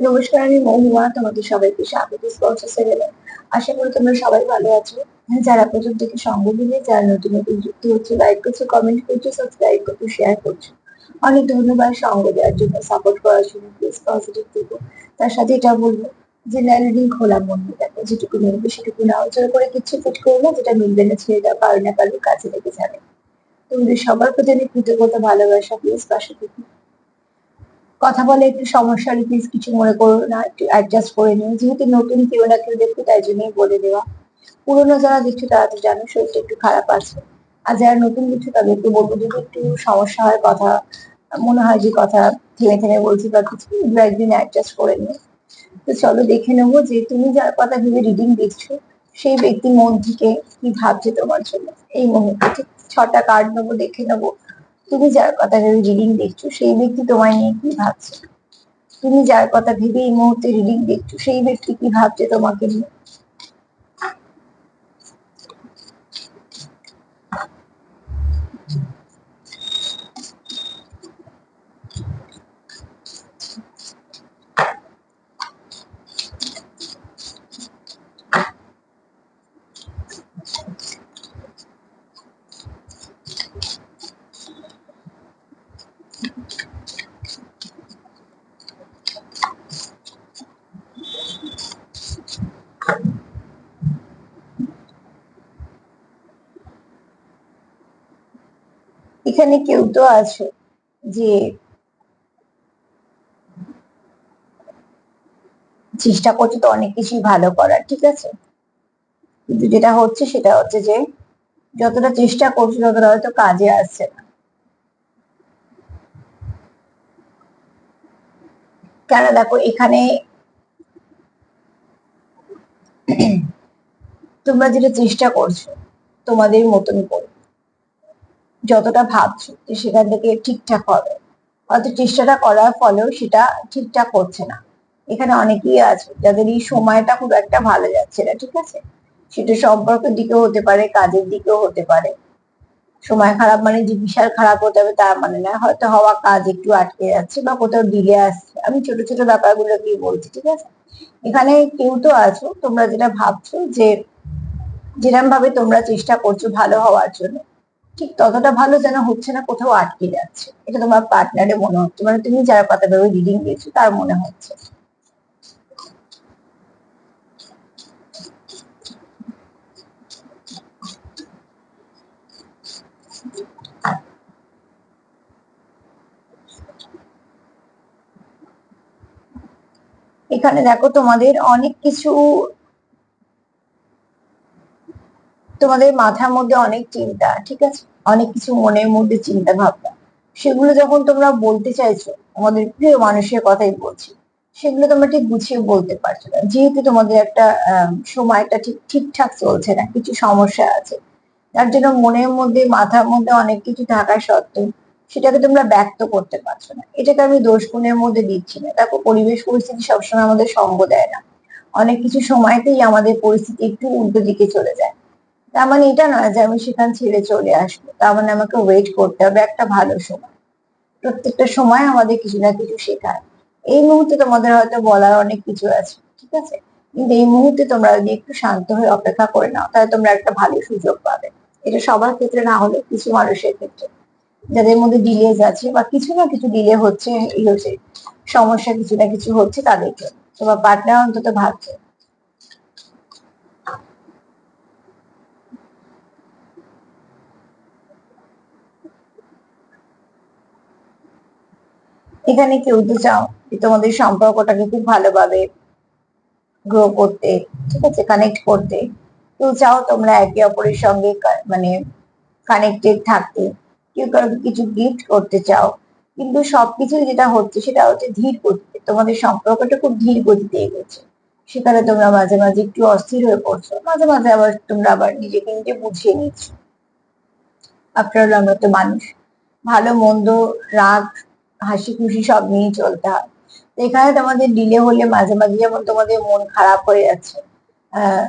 নমস্কার, আমি মহুয়া। তোমাদের সবাইকে স্বাগত স্পর্শ চ্যানেলে। আশা করি তোমরা সবাই ভালো আছো। যারা প্রথম থেকে সঙ্গ দিলে, যারা নতুন নতুন যুক্ত হচ্ছে, লাইক করছো, কমেন্ট করছো, সাবস্ক্রাইব করছো, শেয়ার করছো, অনেক ধন্যবাদ সঙ্গ দেওয়ার জন্য, সাপোর্ট করার জন্য। প্লিজ পজিটিভ থেকো। তার সাথে এটা বলবো যে রিডিং খোলা মন দিয়ে দেখো, যেটুকু মিলবে সেটুকু নাও, জোর করে কিচ্ছু ফিট করো না, যেটা মিলবে না ছেড়ে দাও, কারো না কারো কাছে লেগে যাবে। তোমাদের সবার প্রতি আমি কৃতজ্ঞতা, ভালোবাসা। প্লিজ পাশে থেকে কথা বলে একটু সমস্যা হলে প্লিজ কিছু মনে করো না, একটু অ্যাডজাস্ট করে নিও। যেহেতু নতুন কেউ না কেউ দেখতে, তাই জন্যই বলে দেওয়া। পুরোনো যারা দেখছো তারা তো জানো শরীরটা একটু খারাপ আছে। আর যারা নতুন দেখছো তাদেরকে বলবো, যদি একটু সমস্যা হয়, কথা মনে হয় যে কথা থেমে থেমে বলছি বা কিছু, দু একদিন অ্যাডজাস্ট করে নিও। তো চলো দেখে নেবো যে তুমি যার কথা ভেবে রিডিং দেখছো, সেই ব্যক্তি মন থেকে কি ভাবছে তোমার জন্য এই মুহূর্তে। ঠিক 6টা কার্ড নেবো, দেখে নেবো তুমি যার কথা ভেবে রিডিং দেখছো সেই ব্যক্তি তোমায় নিয়ে কি ভাবছে। তুমি যার কথা ভেবে এই মুহূর্তে রিডিং দেখছো সেই ব্যক্তি কি ভাবছে তোমাকে নিয়ে। এখানে কেউ তো আছো যে চেষ্টা করছো তো অনেক কিছুই ভালো করার, ঠিক আছে, কিন্তু যেটা হচ্ছে সেটা হচ্ছে যে যতটা চেষ্টা করছো ততটা হয়তো কাজে আসছে না। কেন দেখো এখানে তোমরা যেটা চেষ্টা করছো তোমাদের মতন করে, যতটা ভাবছো যে সেখান থেকে ঠিকঠাক হবে, হয়তো চেষ্টাটা করার ফলেও সেটা ঠিকঠাক হচ্ছে না। এখানে অনেকেই আছে যাদের এই সময়টা খুব একটা ভালো যাচ্ছে না, ঠিক আছে, সেটা সম্পর্কের দিকেও হতে পারে, কাজের দিকেও হতে পারে। সময় খারাপ মানে যে বিশাল খারাপ হতে হবে তার মানে না, হয়তো হওয়া কাজ একটু আটকে যাচ্ছে বা কোথাও ডিলে আসছে। আমি ছোট ছোট ব্যাপারগুলো কি বলছি, ঠিক আছে। এখানে কেউ তো আছো তোমরা যেটা ভাবছো যে যেরকম ভাবে তোমরা চেষ্টা করছো ভালো হওয়ার জন্য, ঠিক ততটা ভালো যেন হচ্ছে না, কোথাও আটকে যাচ্ছে। এটা তোমার পার্টনারে মনে হচ্ছে, মানে তুমি যার কথা ভেবে রিডিং দিয়েছো তার মনে হচ্ছে। এখানে দেখো তোমাদের অনেক কিছু, তোমাদের মাথার মধ্যে অনেক চিন্তা, ঠিক আছে, অনেক কিছু মনের মধ্যে চিন্তা ভাবনা, সেগুলো যখন তোমরা বলতে চাইছো, আমাদের প্রিয় মানুষের কথাই বলছি, সেগুলো তোমরা ঠিক গুছিয়ে বলতে পারছো না, যেহেতু তোমাদের একটা সময়টা ঠিক ঠিকঠাক চলছে না, কিছু সমস্যা আছে। তার জন্য মনের মধ্যে মাথার মধ্যে অনেক কিছু থাকা সত্ত্বেও সেটাকে তোমরা ব্যক্ত করতে পারছো না। এটাকে আমি দোষ গুণের মধ্যে দিচ্ছি না, দেখো পরিবেশ পরিস্থিতি সবসময় আমাদের সঙ্গ দেয় না। অনেক কিছু সময়তেই আমাদের পরিস্থিতি একটু উল্টো দিকে চলে যায়। তার মানে এটা নয় যে আমি সেখান ছেড়ে চলে আসবো, তার মানে আমাকে ওয়েট করতে হবে একটা ভালো সময়। প্রত্যেকটা সময় আমাদের কিছু না কিছু শেখায়। এই মুহূর্তে তোমাদের হয়তো বলার অনেক কিছু আছে, ঠিক আছে, কিন্তু এই মুহূর্তে তোমরা যদি একটু শান্ত হয়ে অপেক্ষা করে নাও, তাহলে তোমরা একটা ভালো সুযোগ পাবে। এটা সবার ক্ষেত্রে না হলে কিছু মানুষের ক্ষেত্রে, যাদের মধ্যে ডিলেজ আছে বা কিছু না কিছু ডিলে হচ্ছে, এই হচ্ছে সমস্যা, কিছু না কিছু হচ্ছে তাদের জন্য। তোমার পার্টনার অন্তত ভাবছে। এখানে কেউ তো চাও যে তোমাদের সম্পর্কটাকে খুব ভালোভাবে গ্রো করতে, ঠিক আছে, কানেক্ট করতে। কেউ চাও তোমরা একে অপরের সঙ্গে মানে কানেক্টেড থাকতে, কেউ কাউকে কিছু গিফট করতে চাও। কিন্তু সবকিছু যেটা হচ্ছে সেটা হচ্ছে ধীর গতিতে, তোমাদের সম্পর্কটা খুব ধীর গতিতে এগোচ্ছে। সেখানে তোমরা মাঝে মাঝে একটু অস্থির হয়ে পড়ছো, মাঝে মাঝে আবার তোমরা আবার নিজেকে নিজে বুঝিয়ে নিচ্ছ। আফটার অল আমরা তো মানুষ, ভালো মন্দ, রাগ, হাসি খুশি সব নিয়ে চলতে হয়। তো এখানে তোমাদের ডিলে হলে মাঝে মাঝে যেমন তোমাদের মন খারাপ হয়ে যাচ্ছে,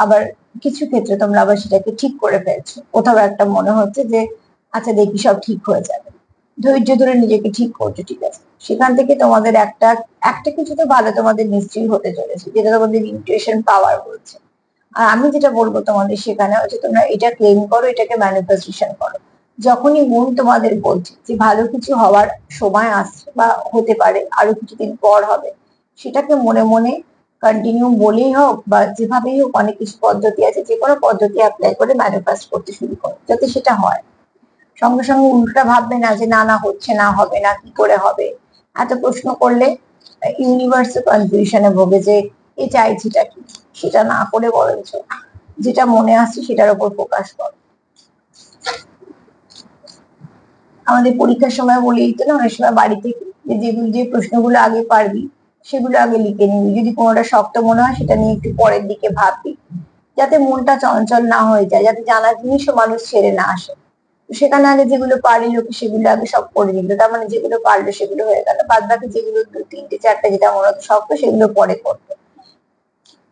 আবার কিছু ক্ষেত্রে তোমরা আবার সেটাকে ঠিক করে ফেলছো, কোথাও একটা মনে হচ্ছে যে আচ্ছা দেখি সব ঠিক হয়ে যাবে। ধৈর্য ধরে নিজেকে ঠিক করছো, ঠিক আছে, সেখান থেকে তোমাদের একটা একটা কিছু তো ভালো তোমাদের নিশ্চয়ই হতে চলেছে, যেটা তোমাদের ইনটুইশন পাওয়ার বলছে। আর আমি যেটা বলবো তোমাদের সেখানে হচ্ছে তোমরা এটা ক্লেম করো, এটাকে ম্যানিফেস্টেশন করো। যখনই মন তোমাদের বলছে যে ভালো কিছু হওয়ার সময় আসছে বা হতে পারে আরো কিছুদিন পর হবে, সেটাকে মনে মনে কন্টিনিউ বলেই হোক বা যেভাবেই হোক, অনেক কিছু পদ্ধতি আছে, যে কোনো পদ্ধতি অ্যাপ্লাই করে ম্যানিফেস্ট করতে শুরু করো যাতে সেটা হয়। সঙ্গে সঙ্গে উল্টা ভাববে না যে না না হচ্ছে না, হবে না, কি করে হবে। এত প্রশ্ন করলে ইউনিভার্স কনফিউশনে ভোগে যে এ চাইছিটা কি। সেটা না করে বরঞ্চ যেটা মনে আসছে সেটার উপর ফোকাস করো। আমাদের পরীক্ষার সময় বলে দিত না অনেক সময় বাড়ি থেকে, যেগুলো যে প্রশ্নগুলো আগে পারবি সেগুলো আগে লিখে নিবি, যদি কোনোটা শক্ত মনে হয় সেটা নিয়ে একটু পরের দিকে ভাববি, যাতে মনটা চঞ্চল না হয়ে যায়, যাতে জানা জিনিসও মানুষ ছেড়ে না আসে। সেখানে আগে যেগুলো পারি লোকে সেগুলো আগে সব করে নিল, তার মানে যেগুলো পারলো সেগুলো হয়ে গেল, বাদ বাকি যেগুলো দু তিনটে চারটে যেটা মনে হতো শক্ত সেগুলো পরে করতো।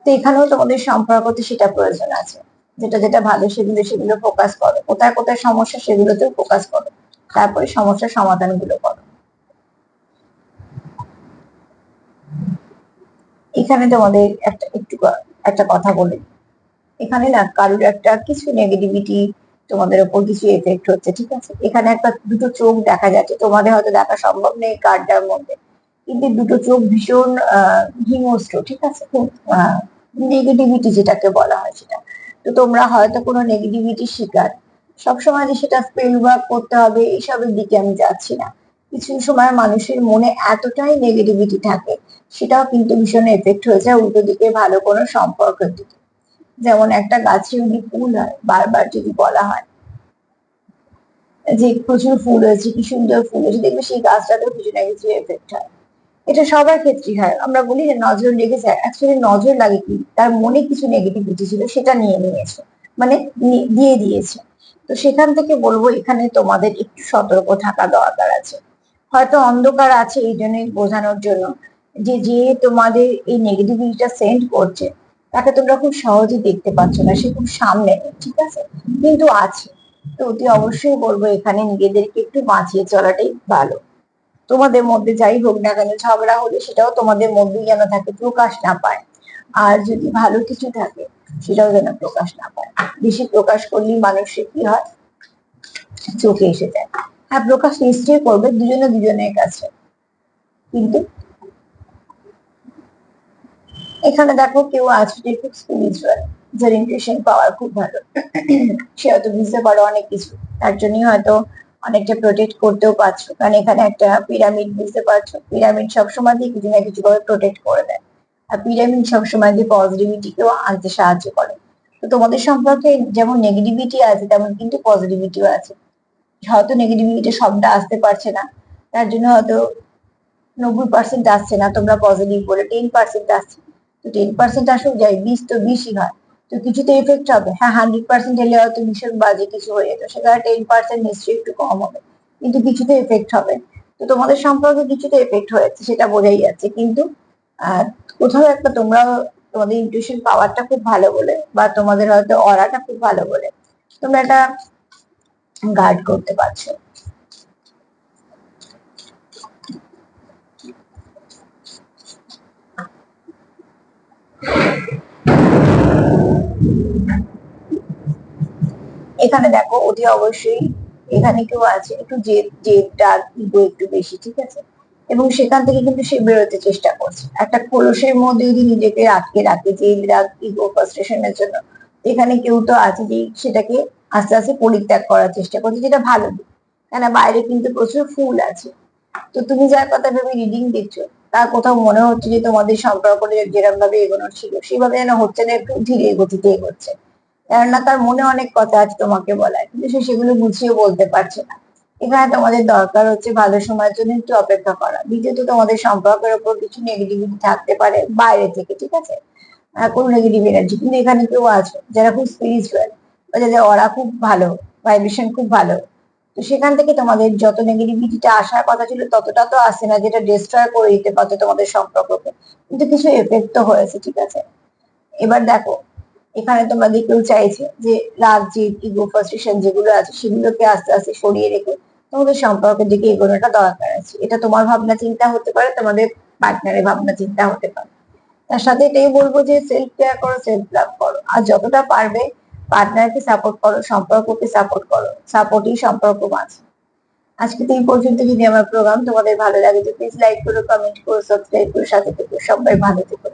তো এখানেও তোমাদের সম্পর্কতে সেটা প্রয়োজন আছে, যেটা যেটা ভালো সেগুলো সেগুলো ফোকাস করো, কোথায় কোথায় সমস্যা সেগুলোতেও ফোকাস করো, তারপরে সমস্যার সমাধান গুলো করো। এখানে তোমাদের একটা কথা বলে, এখানে না কারোর একটা কিছু নেগেটিভিটি তোমাদের উপর কিছু এফেক্ট হচ্ছে, ঠিক আছে, এখানে একটা দুটো চোখ দেখা যাচ্ছে, তোমাদের হয়তো দেখা সম্ভব নেই কার্ডটার মধ্যে, কিন্তু দুটো চোখ ভীষণ হিংস্র, ঠিক আছে, খুব নেগেটিভিটি যেটাকে বলা হয় সেটা। তো তোমরা হয়তো কোনো নেগেটিভিটি শিকার, সবসময় যে সেটা ফেল ওয়ার্ক করতে হবে এইসবের দিকে আমি যাচ্ছি না। কিছু সময় মানুষের মনে এতটাই নেগেটিভিটি থাকে, সেটাও কিন্তু ভীষণ এফেক্ট হয়ে যায় উল্টো দিকে ভালো কোনো সম্পর্কের দিকে। যেমন একটা গাছে যদি ফুল হয়, বারবার যদি বলা হয় যে প্রচুর ফুল হয়েছে, কি সুন্দর ফুল হয়েছে, দেখবে সেই গাছটাতেও কিছু না কিছু এফেক্ট হয়। এটা সবার ক্ষেত্রেই হয়। আমরা বলি যে নজর লেগেছে, অ্যাকচুয়ালি নজর লাগে কি, তার মনে কিছু নেগেটিভিটি ছিল সেটা নিয়ে নিয়েছে, মানে দিয়ে দিয়েছে। তো সেখান থেকে বলবো এখানে তোমাদের একটু সতর্ক থাকা দরকার আছে। হয়তো অন্ধকার আছে এই জন্যই বোঝানোর জন্য যে যে তোমাদের এই নেগেটিভিটিটা সেন্ড করছে তাকে তোমরা খুব সহজে দেখতে পাচ্ছ না, সে খুব সামনে নেই, ঠিক আছে, কিন্তু আছে। তো অতি অবশ্যই বলবো এখানে নিজেদেরকে একটু বাঁচিয়ে চলাটাই ভালো। তোমাদের মধ্যে যাই হোক না কেন, ঝগড়া হলে সেটাও তোমাদের মধ্যেই যেন থাকে, প্রকাশ না পায়। আর যদি ভালো কিছু থাকে সেটাও যেন প্রকাশ না পায়। বেশি প্রকাশ করলেই মানুষের কি হয়, চোখে এসে যায়। হ্যাঁ, প্রকাশ নিশ্চয়ই করবে দুজনে দুজনের কাছে, কিন্তু এখানে দেখো কেউ আছে যে খুব স্পিরিচুয়াল, যার ইনটিউশন পাওয়ার খুব ভালো, সে হয়তো বুঝতে পারো অনেক কিছু, তার জন্যই হয়তো অনেকটা প্রোটেক্ট করতেও পারছো, কারণ এখানে একটা পিরামিড বুঝতে পারছো, পিরামিড সবসময় দিয়ে কিছু না কিছু ভাবে প্রোটেক্ট করে দেয়। আর পিরামিড সবসময় দিয়ে পজিটিভিটিকেও আনতে সাহায্য করে। তো তোমাদের সম্পর্কে যেমন নেগেটিভিটি আছে তেমন কিন্তু পজিটিভিটিও আছে। হয়তো নেগেটিভিটি সবটা আসতে পারছে না, তার জন্য হয়তো 90% আসছে না, তোমরা পজিটিভ বলে 10% আসছে। তো 10% আসুক, যাই 20 তো 20ই হয়, তো কিছু তো এফেক্ট হবে। হ্যাঁ, 100% এলে হয়তো ভীষণ বাজে কিছু হয়ে যেত, সেখানে 10% নিশ্চয়ই একটু কম হবে, কিন্তু কিছু তো এফেক্ট হবে। তো তোমাদের সম্পর্কে কিছু তো এফেক্ট হয়েছে সেটা বোঝাই যাচ্ছে, কিন্তু আহ কোথাও একটা তোমরা তোমাদের ইনটিউশন পাওয়ারটা খুব ভালো বলে বা তোমাদের হয়তো অরাটা খুব ভালো বলে তোমরা এটা গার্ড করতে পারছো। এখানে দেখো অতি অবশ্যই এখানে কেউ আছে একটু জেদ জেদ ডাক ইগো একটু বেশি, ঠিক আছে, এবং সেখান থেকে কিন্তু সে বেরোতে চেষ্টা করছে। একটা খোলসের মধ্যে যদি নিজেকে আটকে রাখে জেদ রাগ ইগো ফ্রাস্ট্রেশনের জন্য, এখানে কেউ তো আছে যে সেটাকে আস্তে আস্তে পরিত্যাগ করার চেষ্টা করছে, যেটা ভালো দিক। কেন বাইরে কিন্তু প্রচুর ফুল আছে। তো তুমি যার কথা ভেবে রিডিং দিচ্ছ তার কোথাও মনে হচ্ছে যে তোমাদের সম্পর্কটা যেরকম ভাবে এগোনোর ছিল সেভাবে যেন হচ্ছে না, একটু ধীরে গতিতে এগোচ্ছে। কেননা তার মনে অনেক কথা আছে তোমাকে বলার, কিন্তু সে সেগুলো গুছিয়ে বলতে পারছে না। এখানে তোমাদের দরকার হচ্ছে ভালো সময়ের জন্য একটু অপেক্ষা করা। দ্বিতীয়ত তোমাদের সম্পর্কের উপর কিছু নেগেটিভিটি থাকতে পারে বাইরে থেকে, ঠিক আছে, কোনো নেগেটিভ এনার্জি, কিন্তু এখানে কেউ আছে যারা খুব স্পিরিচুয়াল বা যাদের ওরা খুব ভালো, ভাইব্রেশন খুব ভালো। তো সেখান থেকে তোমাদের যত নেগেটিভিটিটা আসার কথা ছিল ততটা তো আসে না, যেটা ডিস্ট্রয় করে দিতে পারতো তোমাদের সম্পর্ককে, কিন্তু কিছু এফেক্ট তো হয়েছে, ঠিক আছে। এবার দেখো এখানে তোমরা কেউ চাইছে যে রাগ জেদ ইগো ফ্রাস্ট্রেশন যেগুলো আছে সেগুলোকে আস্তে আস্তে সরিয়ে রেখে তোমাদের সম্পর্কের দিকে এগোনোটা দরকার আছে। এটা তোমার ভাবনা চিন্তা হতে পারে, তোমাদের পার্টনারের ভাবনা চিন্তা হতে পারে। তার সাথে এটাই বলবো যে সেলফ কেয়ার করো, সেলফ লাভ করো, আর যতটা পারবে পার্টনারকে সাপোর্ট করো, সম্পর্ককে সাপোর্ট করো। সাপোর্টই সম্পর্ক বাঁচে। আজকে তো এই পর্যন্ত। যদি আমার প্রোগ্রাম তোমাদের ভালো লাগে তো প্লিজ লাইক করো, কমেন্ট করো, সাবস্ক্রাইব করো, সাথে থেকো। সবাই ভালো থেকো।